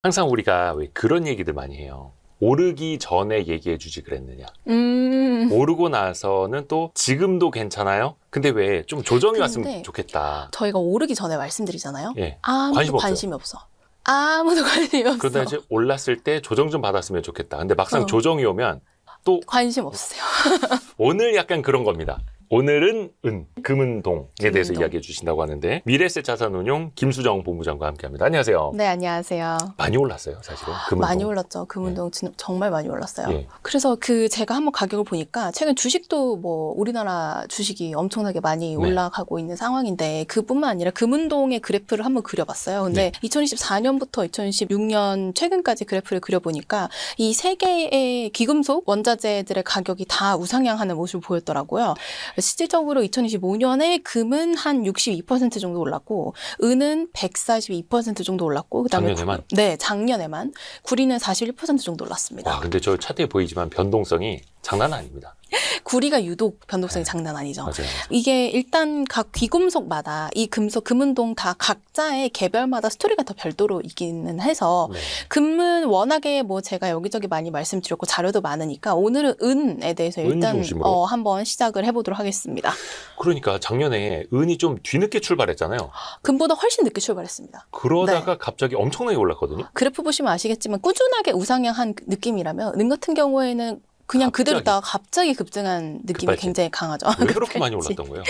항상 우리가 왜 그런 얘기들 많이 해요. 오르기 전에 얘기해 주지 그랬느냐. 오르고 나서는 또 지금도 괜찮아요? 근데 왜 좀 조정이 왔으면 좋겠다. 저희가 오르기 전에 말씀드리잖아요. 예. 아무도 관심이 없어. 아무도 관심이 없어. 그러다 이제 올랐을 때 조정 좀 받았으면 좋겠다. 근데 막상 조정이 오면 또 관심 없으세요. 오늘 약간 그런 겁니다. 오늘은 금은동에 대해서 이야기해 주신다고 하는데 미래에셋 자산운용 김수정 본부장과 함께합니다. 안녕하세요. 네, 안녕하세요. 많이 올랐어요, 사실은. 금은동. 많이 올랐죠. 금은동 정말 많이 올랐어요. 예. 그래서 제가 한번 가격을 보니까 최근 주식도 뭐 우리나라 주식이 엄청나게 많이 올라가고 있는 상황인데 그뿐만 아니라 금은동의 그래프를 한번 그려봤어요. 근데 2024년부터 2026년 최근까지 그래프를 그려보니까 이 세 개의 귀금속 원자재들의 가격이 다 우상향하는 모습을 보였더라고요. 실질적으로 2025년에 금은 한 62% 정도 올랐고 은은 142% 정도 올랐고 그다음에 작년에만? 네, 작년에만 구리는 41% 정도 올랐습니다. 와, 근데 저 차트에 보이지만 변동성이 장난 아닙니다. 구리가 유독 변동성이 장난 아니죠. 맞아요. 이게 일단 각 귀금속마다 이 금은동 다 각자의 개별마다 스토리가 더 별도로 있기는 해서 금은 워낙에 뭐 제가 여기저기 많이 말씀드렸고 자료도 많으니까 오늘은 은에 대해서 일단 한번 시작을 해보도록 하겠습니다. 그러니까 작년에 은이 좀 뒤늦게 출발했잖아요. 금보다 훨씬 늦게 출발했습니다. 그러다가 갑자기 엄청나게 올랐거든요. 그래프 보시면 아시겠지만 꾸준하게 우상향한 느낌이라면 은 같은 경우에는 그냥 그대로 있다가 갑자기 급증한 느낌이 급발진. 굉장히 강하죠. 왜 그렇게 많이 올랐던 거예요?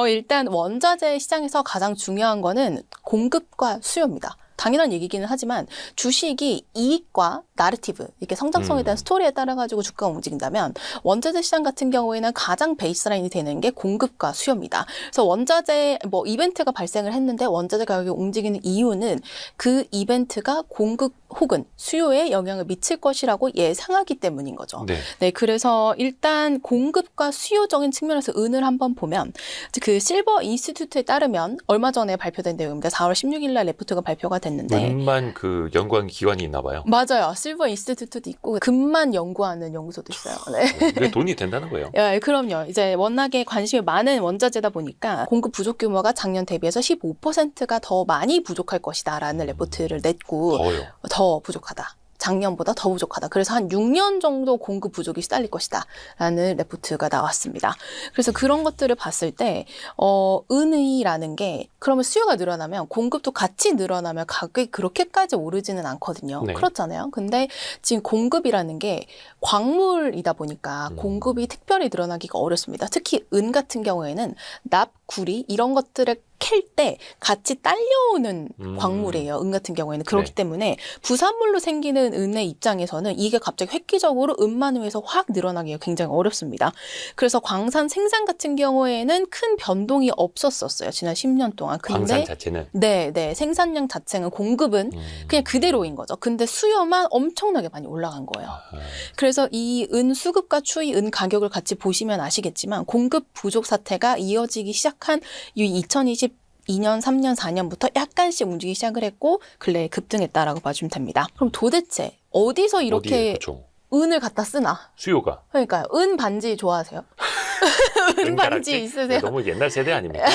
일단 원자재 시장에서 가장 중요한 거는 공급과 수요입니다. 당연한 얘기기는 하지만 주식이 이익과 나르티브, 이렇게 성장성에 대한 스토리에 따라 가지고 주가가 움직인다면 원자재 시장 같은 경우에는 가장 베이스라인이 되는 게 공급과 수요입니다. 그래서 원자재 뭐 이벤트가 발생을 했는데 원자재 가격이 움직이는 이유는 그 이벤트가 공급 혹은 수요에 영향을 미칠 것이라고 예상하기 때문인 거죠. 네, 그래서 일단 공급과 수요적인 측면에서 은을 한번 보면 그 실버 인스티튜트에 따르면 얼마 전에 발표된 내용입니다. 4월 16일 날 레포트가 발표가 됐는데 은만 그 연구한 기관이 있나 봐요. 맞아요. 실버 인스티튜트도 있고 금만 연구하는 연구소도 있어요. 네. 그게 돈이 된다는 거예요. 예, 그럼요. 이제 워낙에 관심이 많은 원자재다 보니까 공급 부족 규모가 작년 대비해서 15%가 더 많이 부족할 것이다라는 레포트를 냈고 더 부족하다. 작년보다 더 부족하다. 그래서 한 6년 정도 공급 부족이 시달릴 것이다. 라는 레포트가 나왔습니다. 그래서 그런 것들을 봤을 때, 은이라는 게, 그러면 수요가 늘어나면 공급도 같이 늘어나면 가격이 그렇게까지 오르지는 않거든요. 그렇잖아요. 근데 지금 공급이라는 게 광물이다 보니까 공급이 특별히 늘어나기가 어렵습니다. 특히 은 같은 경우에는 납, 구리, 이런 것들을 캘 때 같이 딸려오는 광물이에요. 은 같은 경우에는. 그렇기 때문에 부산물로 생기는 은의 입장에서는 이게 갑자기 획기적으로 은만 위해서 확 늘어나기가 굉장히 어렵습니다. 그래서 광산 생산 같은 경우에는 큰 변동이 없었어요. 지난 10년 동안. 근데 광산 자체는? 네. 생산량 자체는 공급은 그냥 그대로인 거죠. 근데 수요만 엄청나게 많이 올라간 거예요. 그래서 이 은 수급과 추이, 은 가격을 같이 보시면 아시겠지만 공급 부족 사태가 이어지기 시작한 이 2022년, 3년, 4년부터 약간씩 움직이기 시작을 했고 근래에 급등했다라고 봐주면 됩니다. 그럼 도대체 어디서 이렇게 은을 갖다 쓰나? 수요가. 그러니까요. 은 반지 좋아하세요? 은 반지 있으세요? 너무 옛날 세대 아닙니까?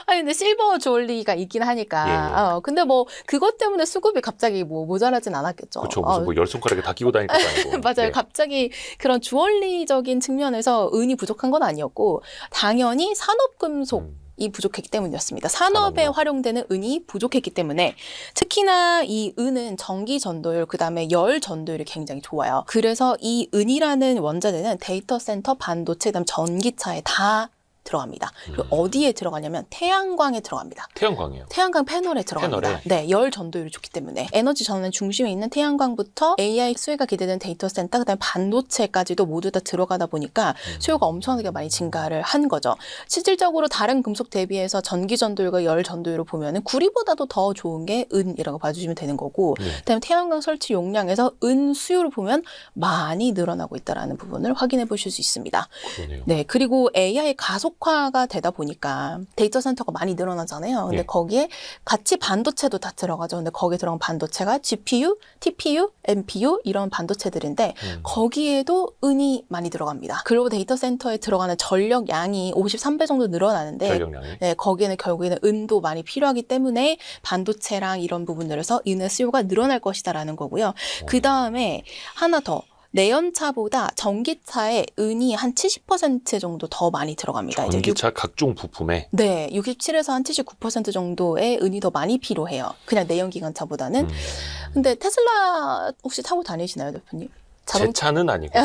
아니 근데 실버 주얼리가 있긴 하니까. 근데 뭐 그것 때문에 수급이 갑자기 뭐 모자라진 않았겠죠. 그렇죠. 무슨 뭐 열 손가락에 다 끼고 다닐 것도 아니고. 맞아요. 갑자기 그런 주얼리적인 측면에서 은이 부족한 건 아니었고 당연히 산업금속 이 부족했기 때문이었습니다. 산업에 활용되는 은이 부족했기 때문에 특히나 이 은은 전기 전도율 그다음에 열 전도율이 굉장히 좋아요. 그래서 이 은이라는 원자재는 데이터 센터, 반도체, 그다음 전기차에 다 들어갑니다. 그리고 어디에 들어가냐면 태양광에 들어갑니다. 태양광이요? 태양광 패널에 들어갑니다. 네, 열 전도율이 좋기 때문에 에너지 전환의 중심에 있는 태양광부터 AI 수혜가 기대되는 데이터 센터, 그다음에 반도체까지도 모두 다 들어가다 보니까 수요가 엄청나게 많이 증가를 한 거죠. 실질적으로 다른 금속 대비해서 전기 전도율과 열 전도율을 보면은 구리보다도 더 좋은 게 은이라고 봐주시면 되는 거고, 그다음에 태양광 설치 용량에서 은 수요를 보면 많이 늘어나고 있다라는 부분을 확인해 보실 수 있습니다. 그러네요. 네, 그리고 AI 가속 고속화가 되다 보니까 데이터 센터가 많이 늘어나잖아요. 근데 네. 거기에 같이 반도체도 다 들어가죠. 근데 거기에 들어간 반도체가 GPU, TPU, NPU 이런 반도체들인데 거기에도 은이 많이 들어갑니다. 글로벌 데이터 센터에 들어가는 전력 양이 53배 정도 늘어나는데 전력량이. 네, 거기에는 결국에는 은도 많이 필요하기 때문에 반도체랑 이런 부분들에서 은의 수요가 늘어날 것이다라는 거고요. 그 다음에 하나 더. 내연차보다 전기차에 은이 한 70% 정도 더 많이 들어갑니다. 전기차 각종 부품에. 네, 67에서 한 79% 정도의 은이 더 많이 필요해요. 그냥 내연기관차보다는. 근데 테슬라 혹시 타고 다니시나요, 대표님? 제 차는 아니고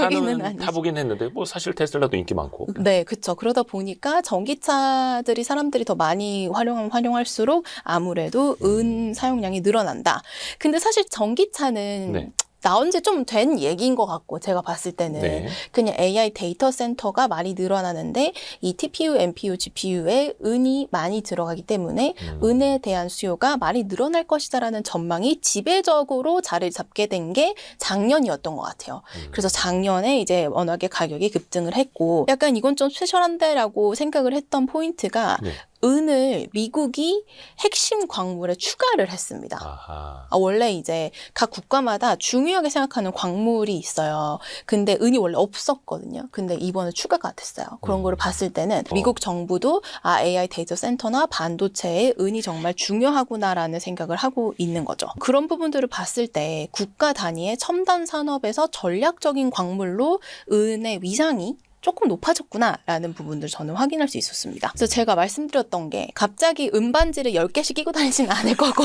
여기는 차는 아니죠. 타보긴 했는데 뭐 사실 테슬라도 인기 많고. 네, 그렇죠. 그러다 보니까 전기차들이 사람들이 더 많이 활용할수록 아무래도 은 사용량이 늘어난다. 근데 사실 전기차는 네. 나온 지 좀 된 얘기인 것 같고 제가 봤을 때는 네. 그냥 AI 데이터 센터가 많이 늘어나는데 이 TPU, NPU, GPU에 은이 많이 들어가기 때문에 은에 대한 수요가 많이 늘어날 것이다라는 전망이 지배적으로 자리를 잡게 된 게 작년이었던 것 같아요. 그래서 작년에 이제 워낙에 가격이 급등을 했고 약간 이건 좀 스페셜한데라고 생각을 했던 포인트가 네. 은을 미국이 핵심 광물에 추가를 했습니다. 아하. 원래 이제 각 국가마다 중요하게 생각하는 광물이 있어요. 근데 은이 원래 없었거든요. 근데 이번에 추가가 됐어요. 그런 거를 봤을 때는 미국 정부도 AI 데이터 센터나 반도체에 은이 정말 중요하구나라는 생각을 하고 있는 거죠. 그런 부분들을 봤을 때 국가 단위의 첨단 산업에서 전략적인 광물로 은의 위상이 조금 높아졌구나라는 부분들 저는 확인할 수 있었습니다. 그래서 제가 말씀드렸던 게 갑자기 은반지를 10개씩 끼고 다니진 않을 거고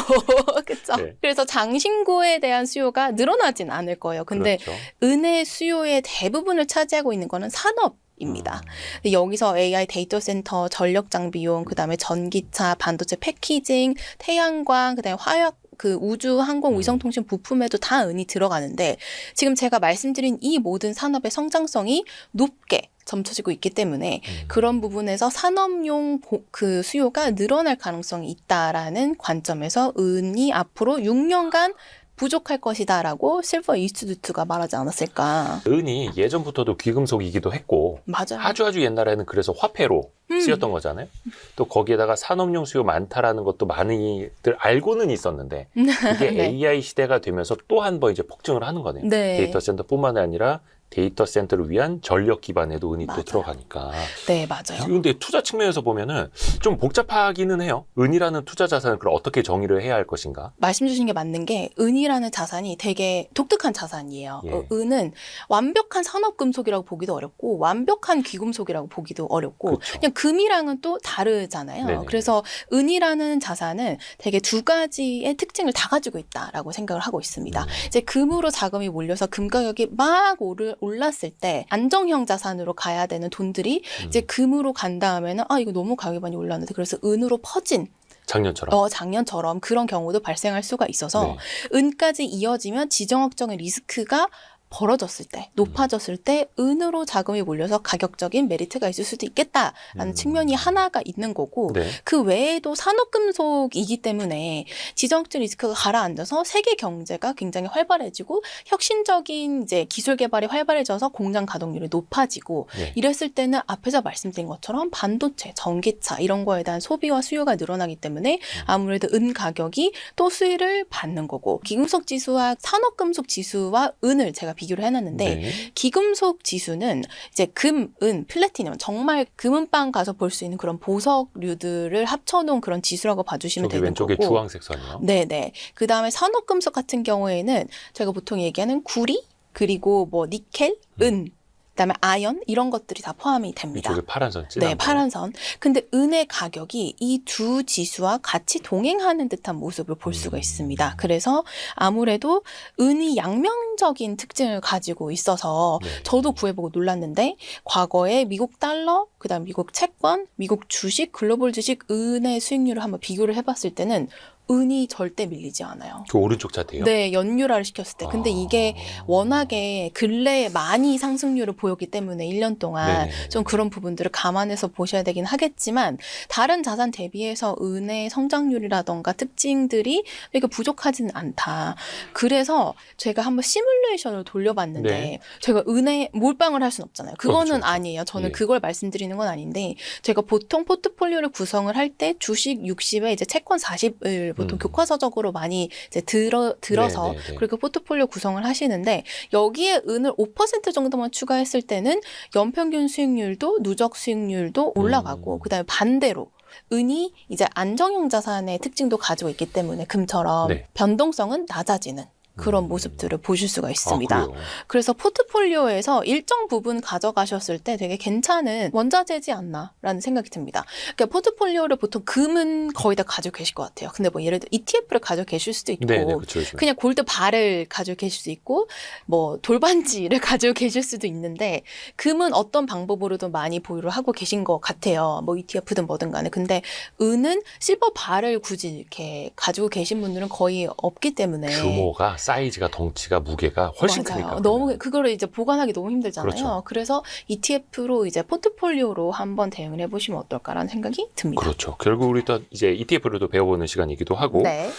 그렇죠? 네. 그래서 장신구에 대한 수요가 늘어나진 않을 거예요. 근데 그렇죠. 은의 수요의 대부분을 차지하고 있는 거는 산업입니다. 근데 여기서 AI 데이터 센터, 전력 장비용, 그다음에 전기차, 반도체 패키징, 태양광, 그다음에 화학 그 우주, 항공, 위성통신 부품에도 다 은이 들어가는데 지금 제가 말씀드린 이 모든 산업의 성장성이 높게 점쳐지고 있기 때문에 그런 부분에서 산업용 그 수요가 늘어날 가능성이 있다라는 관점에서 은이 앞으로 6년간 부족할 것이다라고 실버 인스티튜트가 말하지 않았을까. 은이 예전부터도 귀금속이기도 했고 맞아요. 아주 옛날에는 그래서 화폐로 쓰였던 거잖아요. 또 거기에다가 산업용 수요 많다라는 것도 많이들 알고는 있었는데 그게 네. AI 시대가 되면서 또 한 번 이제 폭증을 하는 거네요. 네. 데이터 센터뿐만 아니라 데이터 센터를 위한 전력 기반에도 은이 맞아요. 또 들어가니까. 네, 맞아요. 근데 투자 측면에서 보면은 좀 복잡하기는 해요. 은이라는 투자 자산을 그럼 어떻게 정의를 해야 할 것인가? 말씀 주신 게 맞는 게 은이라는 자산이 되게 독특한 자산이에요. 예. 은은 완벽한 산업금속이라고 보기도 어렵고 완벽한 귀금속이라고 보기도 어렵고 그쵸. 그냥 금이랑은 또 다르잖아요. 네네네. 그래서 은이라는 자산은 되게 두 가지의 특징을 다 가지고 있다라고 생각을 하고 있습니다. 이제 금으로 자금이 몰려서 금 가격이 막 올랐을 때 안정형 자산으로 가야 되는 돈들이 이제 금으로 간 다음에는 이거 너무 가격이 많이 올랐는데 그래서 은으로 퍼진 작년처럼. 작년처럼 그런 경우도 발생할 수가 있어서 네. 은까지 이어지면 지정학적인 리스크가 벌어졌을 때, 높아졌을 때 은으로 자금이 몰려서 가격적인 메리트가 있을 수도 있겠다라는 측면이 하나가 있는 거고 네. 그 외에도 산업금속이기 때문에 지정학적 리스크가 가라앉아서 세계 경제가 굉장히 활발해지고 혁신적인 이제 기술 개발이 활발해져서 공장 가동률이 높아지고 네. 이랬을 때는 앞에서 말씀드린 것처럼 반도체, 전기차 이런 거에 대한 소비와 수요가 늘어나기 때문에 아무래도 은 가격이 또 수혜를 받는 거고 기금속 지수와 산업금속 지수와 은을 제가 비교를 해놨는데 네. 기금속 지수는 이제 금, 은, 플래티넘 정말 금은방 가서 볼 수 있는 그런 보석류들을 합쳐놓은 그런 지수라고 봐주시면 저기 되는 왼쪽에 거고. 주황색 선이요. 네네. 그 다음에 산업금속 같은 경우에는 제가 보통 얘기하는 구리 그리고 뭐 니켈, 은 그다음에 아연 이런 것들이 다 포함이 됩니다. 이쪽에 파란 선 진한 네, 거. 파란 선. 근데 은의 가격이 이 두 지수와 같이 동행하는 듯한 모습을 볼 수가 있습니다. 그래서 아무래도 은이 양면적인 특징을 가지고 있어서 네. 저도 구해보고 놀랐는데 과거에 미국 달러, 그다음 미국 채권, 미국 주식, 글로벌 주식 은의 수익률을 한번 비교를 해봤을 때는 은이 절대 밀리지 않아요. 그 오른쪽 차트요? 네, 연율화를 시켰을 때. 근데 이게 워낙에 근래에 많이 상승률을 보였기 때문에 1년 동안 네네. 좀 그런 부분들을 감안해서 보셔야 되긴 하겠지만 다른 자산 대비해서 은의 성장률이라던가 특징들이 되게 부족하지는 않다. 그래서 제가 한번 시뮬레이션을 돌려봤는데 네. 제가 은에 몰빵을 할 수는 없잖아요. 그거는 그렇죠. 아니에요. 저는 예. 그걸 말씀드리는 건 아닌데 제가 보통 포트폴리오를 구성을 할 때 주식 60에 이제 채권 40을 보통 교과서적으로 많이 이제 들어서 네네네. 그렇게 포트폴리오 구성을 하시는데 여기에 은을 5% 정도만 추가했을 때는 연평균 수익률도 누적 수익률도 올라가고 그다음에 반대로 은이 이제 안정형 자산의 특징도 가지고 있기 때문에 금처럼 네. 변동성은 낮아지는 그런 모습들을 보실 수가 있습니다. 아, 그래요? 그래서 포트폴리오에서 일정 부분 가져가셨을 때 되게 괜찮은 원자재지 않나라는 생각이 듭니다. 그러니까 포트폴리오를 보통 금은 거의 다 가지고 계실 것 같아요. 근데 뭐 예를 들어 ETF를 가지고 계실 수도 있고 네네, 그렇죠. 그냥 골드 바를 가지고 계실 수 있고 뭐 돌반지를 가지고 계실 수도 있는데 금은 어떤 방법으로든 많이 보유를 하고 계신 것 같아요. 뭐 ETF든 뭐든 간에. 근데 은은 실버 바를 굳이 이렇게 가지고 계신 분들은 거의 없기 때문에 규모가 사이즈가 덩치가 무게가 훨씬 맞아요. 크니까. 너무 그거를 이제 보관하기 너무 힘들잖아요. 그렇죠. 그래서 ETF로 이제 포트폴리오로 한번 대응을 해보시면 어떨까라는 생각이 듭니다. 그렇죠. 결국 우리 또 이제 ETF로도 배워보는 시간이기도 하고 네.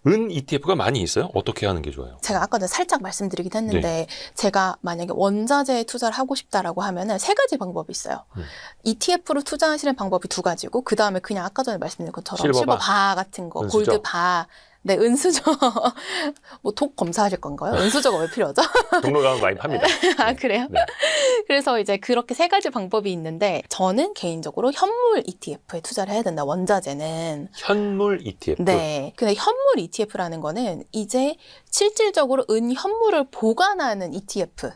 은 ETF가 많이 있어요? 어떻게 하는 게 좋아요? 제가 아까 전에 살짝 말씀드리긴 했는데 제가 만약에 원자재에 투자를 하고 싶다라고 하면은 세 가지 방법이 있어요. ETF로 투자하시는 방법이 두 가지고 그 다음에 그냥 아까 전에 말씀드린 것처럼 실버 바 같은 거, 은수저. 골드 바, 네, 은수저. 뭐 독 검사하실 건가요? 은수저가 왜 필요하죠? 종로 가면 많이 팝니다. 아, 그래요? 네. 그래서 이제 그렇게 세 가지 방법이 있는데 저는 개인적으로 현물 ETF에 투자를 해야 된다. 원자재는. 현물 ETF. 네. 근데 현물 ETF라는 거는 이제 실질적으로 은 현물을 보관하는 ETF.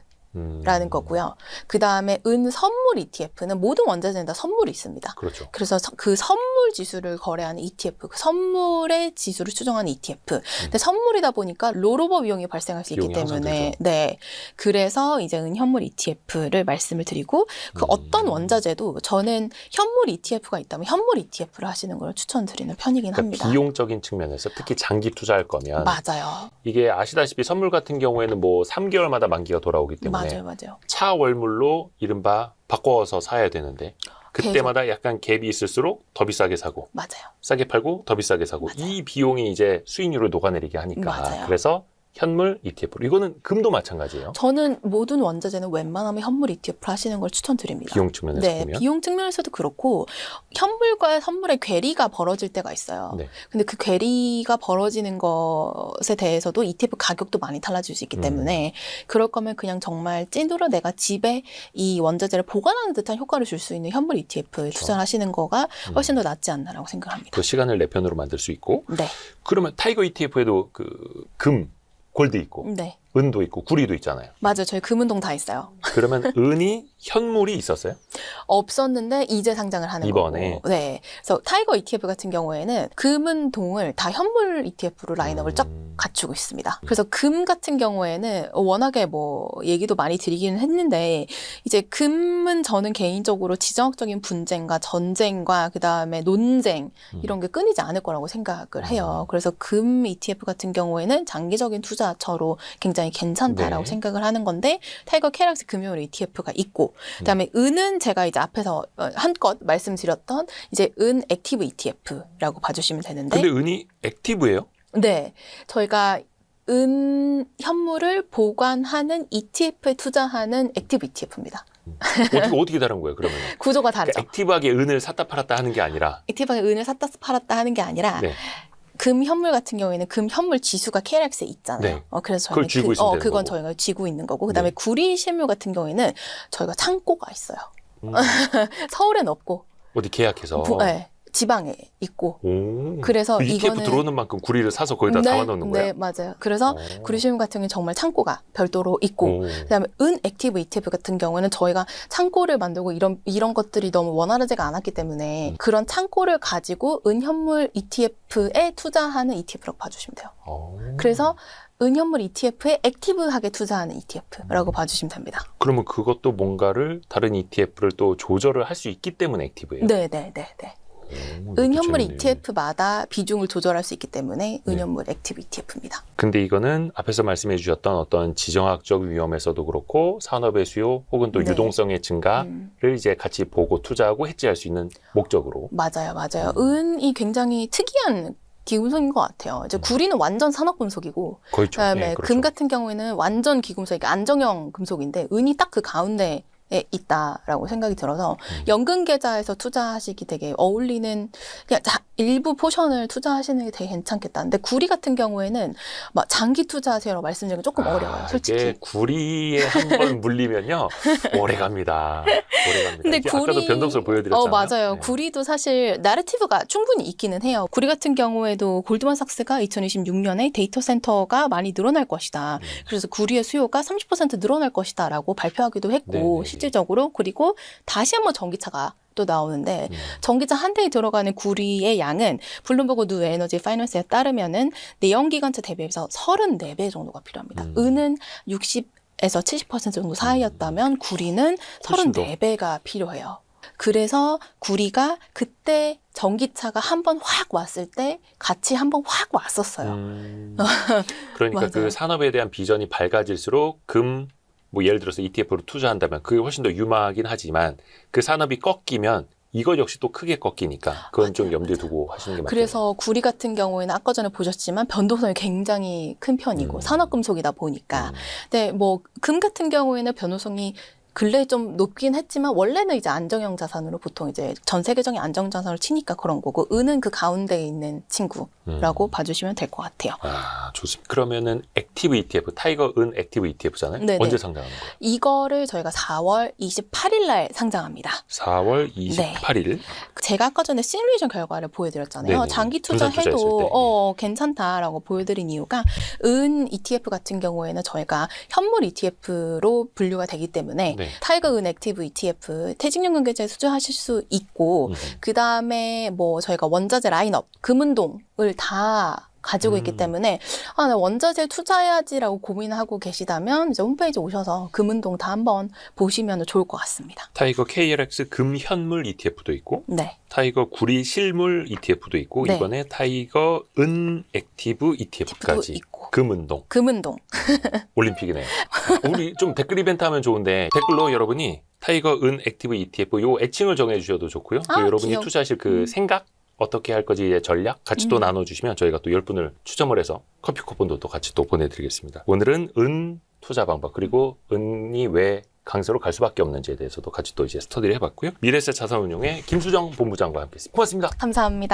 라는 거고요. 그 다음에 은 선물 ETF는 모든 원자재는 다 선물이 있습니다. 그렇죠. 그래서 그 선물 지수를 거래하는 ETF, 그 선물의 지수를 추정하는 ETF. 근데 선물이다 보니까 롤오버 위험이 발생할 수 있기 비용이 항상 때문에, 들죠. 네. 그래서 이제 은현물 ETF를 말씀을 드리고, 그 어떤 원자재도 저는 현물 ETF가 있다면 현물 ETF를 하시는 걸 추천드리는 편이긴 그러니까 합니다. 비용적인 측면에서 특히 장기 투자할 거면 맞아요. 이게 아시다시피 선물 같은 경우에는 뭐 3개월마다 만기가 돌아오기 때문에 맞아요. 차월물로 이른바 바꿔서 사야 되는데 그때마다 약간 갭이 있을수록 더 비싸게 사고 맞아요. 싸게 팔고 더 비싸게 사고 맞아요. 이 비용이 이제 수익률을 녹아내리게 하니까 맞아요. 그래서 현물 ETF로 이거는 금도 마찬가지예요. 저는 모든 원자재는 웬만하면 현물 ETF를 하시는 걸 추천드립니다. 비용 측면에서 네, 보면 비용 측면에서도 그렇고 현물과 선물의 괴리가 벌어질 때가 있어요. 네. 근데 그 괴리가 벌어지는 것에 대해서도 ETF 가격도 많이 달라질 수 있기 때문에 그럴 거면 그냥 정말 찐으로 내가 집에 이 원자재를 보관하는 듯한 효과를 줄 수 있는 현물 ETF에 투자를 하시는 거가 훨씬 더 낫지 않나라고 생각합니다. 그 시간을 내 편으로 만들 수 있고 네, 그러면 타이거 ETF에도 그 금, 골드 있고 네, 은도 있고 구리도 있잖아요. 맞아요. 저희 금은동 다 있어요. 그러면 은이 현물이 있었어요? 없었는데 이제 상장을 하는 이번에? 거고. 네. 그래서 타이거 ETF 같은 경우에는 금은동을 다 현물 ETF로 라인업을 쫙 갖추고 있습니다. 그래서 금 같은 경우에는 워낙에 뭐 얘기도 많이 드리기는 했는데 이제 금은 저는 개인적으로 지정학적인 분쟁과 전쟁과 그다음에 논쟁 이런 게 끊이지 않을 거라고 생각을 해요. 그래서 금 ETF 같은 경우에는 장기적인 투자처로 굉장히 괜찮다라고 네. 생각을 하는 건데 타이거 캐락스 금융 ETF가 있고 그다음에 은은 제가 이제 앞에서 한껏 말씀드렸던 이제 은 액티브 ETF라고 봐주시면 되는데 근데 은이 액티브예요? 네, 저희가 은 현물을 보관하는 ETF에 투자하는 액티브 ETF입니다. 어떻게 다른 거예요, 그러면? 구조가 다르죠. 그러니까 액티브하게 은을 샀다 팔았다 하는 게 아니라 액티브하게 은을 샀다 팔았다 하는 게 아니라 네. 금 현물 같은 경우에는 금 현물 지수가 KRX에 있잖아요. 네. 그래서 그걸 저희는 쥐고 있으면 되는 그건 거고. 저희가 쥐고 있는 거고 그다음에 네. 구리 실물 같은 경우에는 저희가 창고가 있어요. 서울엔 없고 어디 계약해서 네, 지방에 있고 오. 그래서 그 ETF 이거는 들어오는 만큼 구리를 사서 거기다 담아놓는 거예요? 네, 맞아요. 그래서 오. 구리실물 같은 경우는 정말 창고가 별도로 있고 오. 그다음에 은 액티브 ETF 같은 경우는 저희가 창고를 만들고 이런 것들이 너무 원활하지가 않았기 때문에 그런 창고를 가지고 은 현물 ETF에 투자하는 ETF라고 봐주시면 돼요. 오. 그래서 은현물 ETF에 액티브하게 투자하는 ETF라고 봐주시면 됩니다. 그러면 그것도 뭔가를 다른 ETF를 또 조절을 할 수 있기 때문에 액티브예요? 네. 은현물 재밌네요. ETF마다 비중을 조절할 수 있기 때문에 은현물 액티브 ETF입니다. 근데 이거는 앞에서 말씀해 주셨던 어떤 지정학적 위험에서도 그렇고 산업의 수요 혹은 또 네. 유동성의 증가를 이제 같이 보고 투자하고 해지할 수 있는 목적으로. 맞아요. 은이 굉장히 특이한 기금속인 것 같아요. 이제 구리는 완전 산업금속이고, 그렇죠. 그다음에 네, 그렇죠. 금 같은 경우에는 완전 기금속, 그러니까 안정형 금속인데 은이 딱 그 가운데에 있다라고 생각이 들어서 연금 계좌에서 투자하시기 되게 어울리는 그냥 일부 포션을 투자하시는 게 되게 괜찮겠다. 근데 구리 같은 경우에는 막 장기 투자하세요라고 말씀드리기 조금 어려워요, 솔직히. 이게 구리에 한 번 물리면요 오래 갑니다. 오래 갑니다. 근데 이게 아까도 변동성을 보여드렸잖아요. 맞아요. 네. 구리도 사실 나래티브가 충분히 있기는 해요. 구리 같은 경우에도 골드만삭스가 2026년에 데이터 센터가 많이 늘어날 것이다. 그래서 구리의 수요가 30% 늘어날 것이다라고 발표하기도 했고 네네. 실질적으로 그리고 다시 한번 전기차가 또 나오는데 전기차 한 대에 들어가는 구리의 양은 블룸버그 뉴 에너지 파이낸스에 따르면은 내연기관차 대비해서 34배 정도가 필요합니다. 은은 60에서 70% 정도 사이였다면 구리는 훨씬 더. 34배가 필요해요. 그래서 구리가 그때 전기차가 한번 확 왔을 때 같이 한번 확 왔었어요. 그러니까 맞아요. 그 산업에 대한 비전이 밝아질수록 뭐 예를 들어서 ETF로 투자한다면 그게 훨씬 더 유망하긴 하지만 그 산업이 꺾이면 이것 역시 또 크게 꺾이니까 그건 좀 염두에 두고 하시는 게 맞죠. 그래서 구리 같은 경우에는 아까 전에 보셨지만 변동성이 굉장히 큰 편이고 산업금속이다 보니까 근데 뭐 금 같은 경우에는 변동성이 근래에 좀 높긴 했지만 원래는 이제 안정형 자산으로 보통 이제 전 세계적인 안정 자산을 치니까 그런 거고 은은 그 가운데에 있는 친구라고 봐주시면 될 것 같아요. 아, 좋습니다. 그러면은 액티브 ETF, 타이거 은 액티브 ETF잖아요. 네네. 언제 상장하는 거예요? 이거를 저희가 4월 28일 날 상장합니다. 4월 28일. 제가 아까 전에 시뮬레이션 결과를 보여드렸잖아요. 네네. 장기 분산 투자했을 투자해도 괜찮다라고 보여드린 이유가 은 ETF 같은 경우에는 저희가 현물 ETF로 분류가 되기 때문에 네. 타이거 은 액티브 ETF 퇴직연금 계좌에 투자하실 수 있고 그 다음에 뭐 저희가 원자재 라인업 금은동을 다 가지고 있기 때문에 나 원자재 투자해야지라고 고민하고 계시다면 이제 홈페이지 오셔서 금은동 다 한번 보시면 좋을 것 같습니다. 타이거 KLX 금현물 ETF도 있고 네. 타이거 구리 실물 ETF도 있고 네. 이번에 타이거 은 액티브 ETF까지 있고. 금운동 금은동. 올림픽이네요. 우리 좀 댓글 이벤트 하면 좋은데 댓글로 여러분이 타이거 은 액티브 ETF 요 애칭을 정해주셔도 좋고요. 또 여러분이 귀여워. 투자하실 그 생각 어떻게 할 거지의 전략 같이 또 나눠주시면 저희가 또 10분을 추첨을 해서 커피 쿠폰도 또 같이 또 보내드리겠습니다. 오늘은 은 투자 방법 그리고 은이 왜 강세로 갈 수밖에 없는지에 대해서도 같이 또 이제 스터디를 해봤고요. 미래세 자산운용의 김수정 본부장과 함께했습니다. 고맙습니다. 감사합니다.